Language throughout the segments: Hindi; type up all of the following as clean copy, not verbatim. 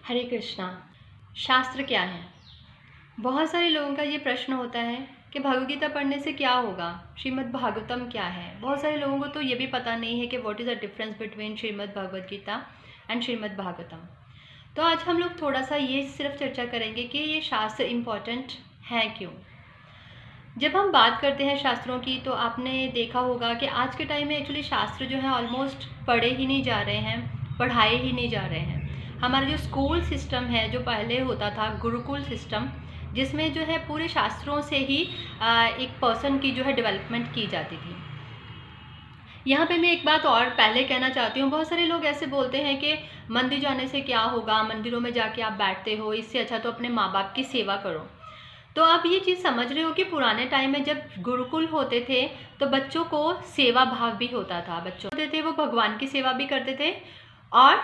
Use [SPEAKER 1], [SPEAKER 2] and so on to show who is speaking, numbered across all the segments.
[SPEAKER 1] हरे कृष्णा। शास्त्र क्या है? बहुत सारे लोगों का ये प्रश्न होता है कि भगवद गीता पढ़ने से क्या होगा, श्रीमद् भागवतम क्या है। बहुत सारे लोगों को तो ये भी पता नहीं है कि what is the difference between Shrimad Bhagavad Gita and Shrimad Bhagavatam. तो आज हम लोग थोड़ा सा ये सिर्फ चर्चा करेंगे कि ये शास्त्र इम्पॉर्टेंट है क्यों। जब हम बात करते हैं शास्त्रों की तो आपने देखा होगा कि आज के टाइम में एक्चुअली शास्त्र जो है ऑलमोस्ट पढ़े ही नहीं जा रहे हैं, पढ़ाए ही नहीं जा रहे हैं। हमारा जो स्कूल सिस्टम है, जो पहले होता था गुरुकुल सिस्टम, जिसमें जो है पूरे शास्त्रों से ही एक पर्सन की जो है डेवलपमेंट की जाती थी। यहाँ पे मैं एक बात और पहले कहना चाहती हूँ। बहुत सारे लोग ऐसे बोलते हैं कि मंदिर जाने से क्या होगा, मंदिरों में जाके आप बैठते हो, इससे अच्छा तो अपने माँ बाप की सेवा करो। तो आप ये चीज़ समझ रहे हो कि पुराने टाइम में जब गुरुकुल होते थे तो बच्चों को सेवा भाव भी होता था। बच्चों होते थे वो भगवान की सेवा भी करते थे और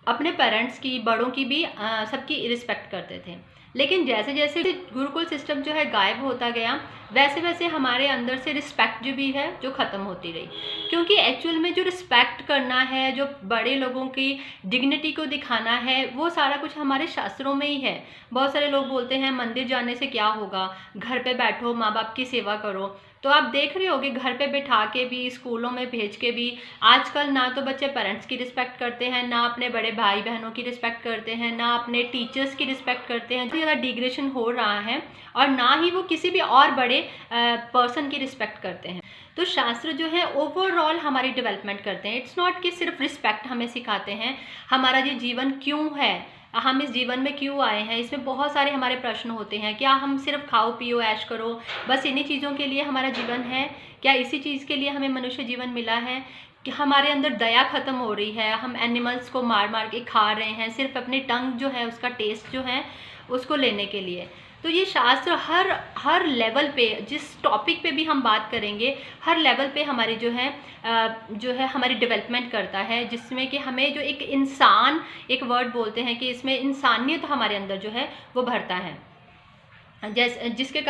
[SPEAKER 1] अपने पेरेंट्स की, बड़ों की भी, सबकी रिस्पेक्ट करते थे। लेकिन जैसे जैसे गुरुकुल सिस्टम जो है गायब होता गया, वैसे वैसे हमारे अंदर से रिस्पेक्ट जो भी है जो ख़त्म होती रही। क्योंकि एक्चुअल में जो रिस्पेक्ट करना है, जो बड़े लोगों की डिग्निटी को दिखाना है, वो सारा कुछ हमारे शास्त्रों में ही है। बहुत सारे लोग बोलते हैं मंदिर जाने से क्या होगा, घर पे बैठो, माँ बाप की सेवा करो। तो आप देख रहे होगे घर पे बिठा के भी, स्कूलों में भेज के भी आजकल ना तो बच्चे पेरेंट्स की रिस्पेक्ट करते हैं, ना अपने बड़े भाई बहनों की रिस्पेक्ट करते हैं, ना अपने टीचर्स की रिस्पेक्ट करते हैं। ज़्यादा डिग्रेडेशन हो रहा है और ना ही वो किसी भी और बड़े पर्सन की रिस्पेक्ट करते हैं। तो शास्त्र जो है ओवरऑल हमारी डेवलपमेंट करते हैं। इट्स नॉट कि सिर्फ रिस्पेक्ट हमें सिखाते हैं, हमारा ये जीवन क्यों है, हम इस जीवन में क्यों आए हैं, इसमें बहुत सारे हमारे प्रश्न होते हैं। क्या हम सिर्फ खाओ पियो ऐश करो, बस इन्हीं चीज़ों के लिए हमारा जीवन है? क्या इसी चीज़ के लिए हमें मनुष्य जीवन मिला है कि हमारे अंदर दया ख़त्म हो रही है, हम एनिमल्स को मार मार के खा रहे हैं सिर्फ अपनी टंग जो है, उसका टेस्ट जो है उसको लेने के लिए? तो ये शास्त्र हर लेवल पे, जिस टॉपिक पे भी हम बात करेंगे, हर लेवल पे हमारी जो है हमारी डेवलपमेंट करता है, जिसमें कि हमें जो एक इंसान, एक वर्ड बोलते हैं कि इसमें इंसानियत हमारे अंदर जो है वो भरता है। जिसके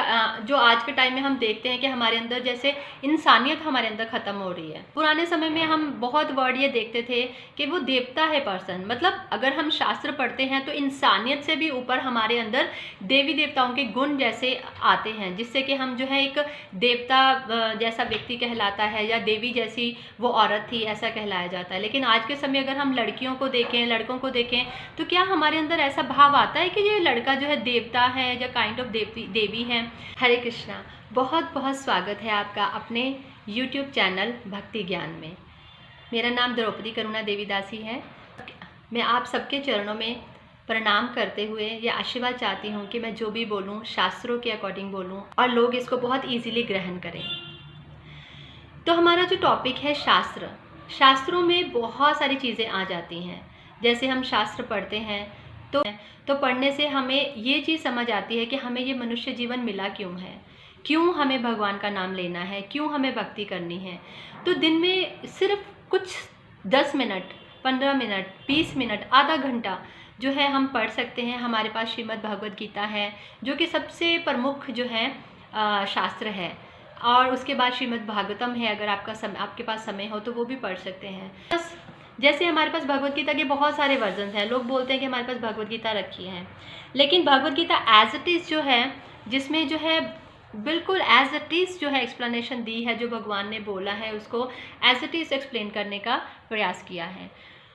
[SPEAKER 1] जो आज के टाइम में हम देखते हैं कि हमारे अंदर जैसे इंसानियत हमारे अंदर ख़त्म हो रही है। पुराने समय में हम बहुत वर्ड ये देखते थे कि वो देवता है पर्सन, मतलब अगर हम शास्त्र पढ़ते हैं तो इंसानियत से भी ऊपर हमारे अंदर देवी देवताओं के गुण जैसे आते हैं, जिससे कि हम जो है एक देवता जैसा व्यक्ति कहलाता है, या देवी जैसी वो औरत थी ऐसा कहलाया जाता है। लेकिन आज के समय अगर हम लड़कियों को देखें, लड़कों को देखें, तो क्या हमारे अंदर ऐसा भाव आता है कि ये लड़का जो है देवता है या काइंड ऑफ देवी है? हरे कृष्णा। बहुत बहुत स्वागत है आपका अपने YouTube चैनल भक्ति ज्ञान में। मेरा नाम द्रौपदी करुणा देवीदासी है। मैं आप सबके चरणों में प्रणाम करते हुए ये आशीर्वाद चाहती हूँ कि मैं जो भी बोलूँ शास्त्रों के अकॉर्डिंग बोलूँ और लोग इसको बहुत ईजीली ग्रहण करें। तो हमारा जो टॉपिक है शास्त्र, शास्त्रों में बहुत सारी चीज़ें आ जाती हैं। जैसे हम शास्त्र पढ़ते हैं तो पढ़ने से हमें ये चीज़ समझ आती है कि हमें ये मनुष्य जीवन मिला क्यों है, क्यों हमें भगवान का नाम लेना है, क्यों हमें भक्ति करनी है। तो दिन में सिर्फ कुछ 10 मिनट, 15 मिनट, 20 मिनट, आधा घंटा जो है हम पढ़ सकते हैं। हमारे पास श्रीमद् भगवद गीता है जो कि सबसे प्रमुख जो है शास्त्र है, और उसके बाद श्रीमद् भागवतम है। अगर आपके पास समय हो तो वो भी पढ़ सकते हैं। बस जैसे हमारे पास भगवद गीता के बहुत सारे वर्जन हैं। लोग बोलते हैं कि हमारे पास भगवद गीता रखी है, लेकिन Bhagavad Gita as it is जो है, जिसमें जो है बिल्कुल एज इट इज़ जो है एक्सप्लेनेशन दी है, जो भगवान ने बोला है उसको एज इट इज़ एक्सप्लेन करने का प्रयास किया है।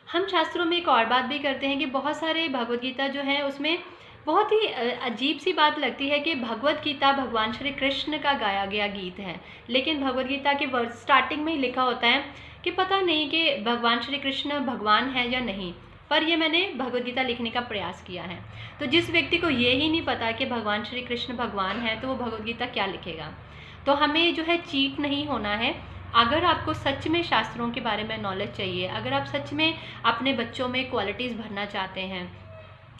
[SPEAKER 1] हम शास्त्रों में एक और बात भी करते हैं कि बहुत सारे भगवद गीता जो है उसमें बहुत ही अजीब सी बात लगती है कि भगवद गीता भगवान श्री कृष्ण का गाया गया गीत है, लेकिन भगवद गीता के वर्ड स्टार्टिंग में ही लिखा होता है कि पता नहीं कि भगवान श्री कृष्ण भगवान है या नहीं, पर ये मैंने भगवद गीता लिखने का प्रयास किया है। तो जिस व्यक्ति को ये ही नहीं पता कि भगवान श्री कृष्ण भगवान है तो वो भगवद गीता क्या लिखेगा। तो हमें जो है चीट नहीं होना है। अगर आपको सच में शास्त्रों के बारे में नॉलेज चाहिए, अगर आप सच में अपने बच्चों में क्वालिटीज़ भरना चाहते हैं,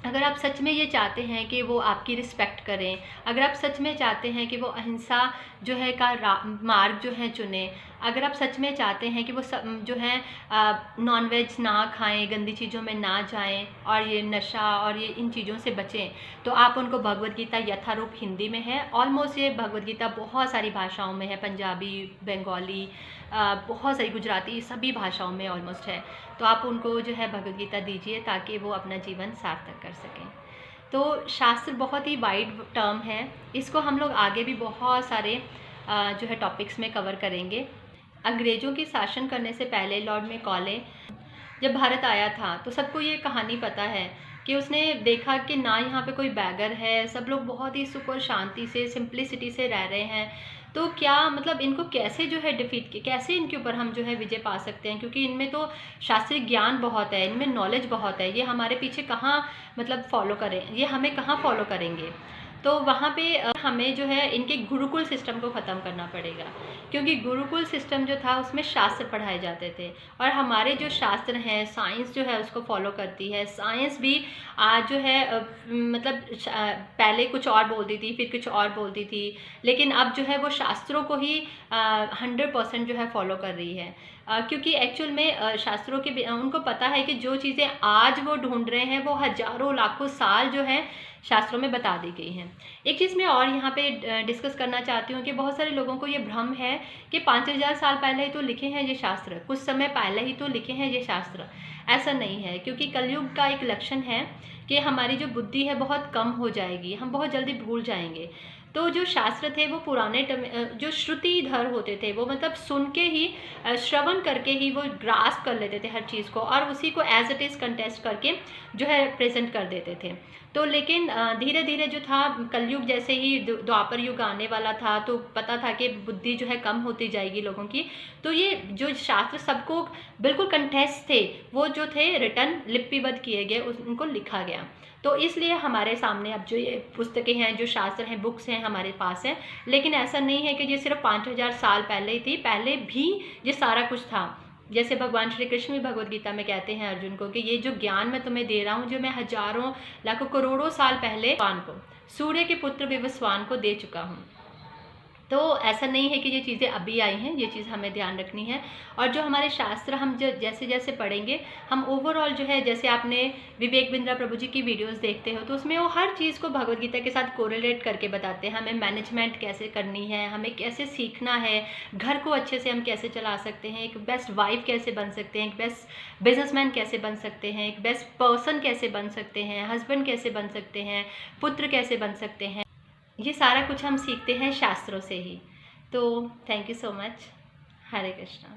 [SPEAKER 1] अगर आप सच में ये चाहते हैं कि वो आपकी रिस्पेक्ट करें, अगर आप सच में चाहते हैं कि वो अहिंसा जो है का मार्ग जो है चुने, अगर आप सच में चाहते हैं कि वो सब जो है नॉनवेज ना खाएं, गंदी चीज़ों में ना जाएं और ये नशा और ये इन चीज़ों से बचें, तो आप उनको भगवद गीता यथारूप हिंदी में है, ऑलमोस्ट ये भगवद गीता बहुत सारी भाषाओं में है, पंजाबी, बंगाली, बहुत सारी, गुजराती, सभी भाषाओं में ऑलमोस्ट है। तो आप उनको जो है भगवद गीता दीजिए ताकि वो अपना जीवन सार्थक कर सकें। तो शास्त्र बहुत ही वाइड टर्म है, इसको हम लोग आगे भी बहुत सारे जो है टॉपिक्स में कवर करेंगे। अंग्रेज़ों के शासन करने से पहले लॉर्ड मैकॉले जब भारत आया था तो सबको ये कहानी पता है कि उसने देखा कि ना यहाँ पे कोई बैगर है, सब लोग बहुत ही सुख और शांति से, सिंप्लिसिटी से रह रहे हैं। तो क्या मतलब इनको कैसे जो है डिफीट, कैसे इनके ऊपर हम जो है विजय पा सकते हैं, क्योंकि इनमें तो शास्त्रीय ज्ञान बहुत है, इनमें नॉलेज बहुत है, ये हमारे पीछे कहाँ मतलब फॉलो करें, ये हमें कहाँ फॉलो करेंगे। तो वहाँ पे हमें जो है इनके गुरुकुल सिस्टम को ख़त्म करना पड़ेगा, क्योंकि गुरुकुल सिस्टम जो था उसमें शास्त्र पढ़ाए जाते थे, और हमारे जो शास्त्र हैं, साइंस जो है उसको फॉलो करती है। साइंस भी आज जो है मतलब पहले कुछ और बोलती थी, फिर कुछ और बोलती थी, लेकिन अब जो है वो शास्त्रों को ही 100% जो है फॉलो कर रही है, क्योंकि एक्चुअल में शास्त्रों के उनको पता है कि जो चीज़ें आज वो ढूंढ रहे हैं वो हज़ारों लाखों साल जो है शास्त्रों में बता दी गई हैं। एक चीज़ मैं और यहाँ पे डिस्कस करना चाहती हूँ कि बहुत सारे लोगों को ये भ्रम है कि 5000 साल पहले ही तो लिखे हैं ये शास्त्र, कुछ समय पहले ही तो लिखे हैं ये शास्त्र। ऐसा नहीं है, क्योंकि कलयुग का एक लक्षण है कि हमारी जो बुद्धि है बहुत कम हो जाएगी, हम बहुत जल्दी भूल जाएंगे। तो जो शास्त्र थे वो पुराने जो श्रुतिधर होते थे, वो मतलब सुन के ही, श्रवण करके ही वो ग्रास्प कर लेते थे हर चीज़ को, और उसी को एज इट इज़ कंटेस्ट करके जो है प्रेजेंट कर देते थे। तो लेकिन धीरे धीरे जो था, कलयुग जैसे ही द्वापर युग आने वाला था, तो पता था कि बुद्धि जो है कम होती जाएगी लोगों की, तो ये जो शास्त्र सबको बिल्कुल कंटेस्ट थे, वो जो थे रिटर्न लिपिबद्ध किए गए, उनको लिखा गया। तो इसलिए हमारे सामने अब जो ये पुस्तकें हैं, जो शास्त्र हैं, बुक्स हैं, हमारे पास हैं। लेकिन ऐसा नहीं है कि ये सिर्फ 5000 साल पहले ही थी, पहले भी ये सारा कुछ था। जैसे भगवान श्री कृष्ण भी भगवद गीता में कहते हैं अर्जुन को कि ये जो ज्ञान मैं तुम्हें दे रहा हूँ, जो मैं हजारों लाखों करोड़ों साल पहले विवस्वान को, सूर्य के पुत्र विवस्वान को दे चुका हूँ। तो ऐसा नहीं है कि ये चीज़ें अभी आई हैं, ये चीज़ हमें ध्यान रखनी है। और जो हमारे शास्त्र हम जैसे जैसे पढ़ेंगे, हम ओवरऑल जो है, जैसे आपने विवेक बिंद्रा प्रभु जी की वीडियोस देखते हो, तो उसमें वो हर चीज़ को भगवद गीता के साथ कोरिलेट करके बताते हैं। हमें मैनेजमेंट कैसे करनी है, हमें कैसे सीखना है, घर को अच्छे से हम कैसे चला सकते हैं, एक बेस्ट वाइफ कैसे बन सकते हैं, एक बेस्ट बिजनेसमैन कैसे बन सकते हैं, एक बेस्ट पर्सन कैसे बन सकते हैं, हस्बैंड कैसे बन सकते हैं, पुत्र कैसे बन सकते हैं। ये सारा कुछ हम सीखते हैं शास्त्रों से ही। तो thank you so much. Hare Krishna.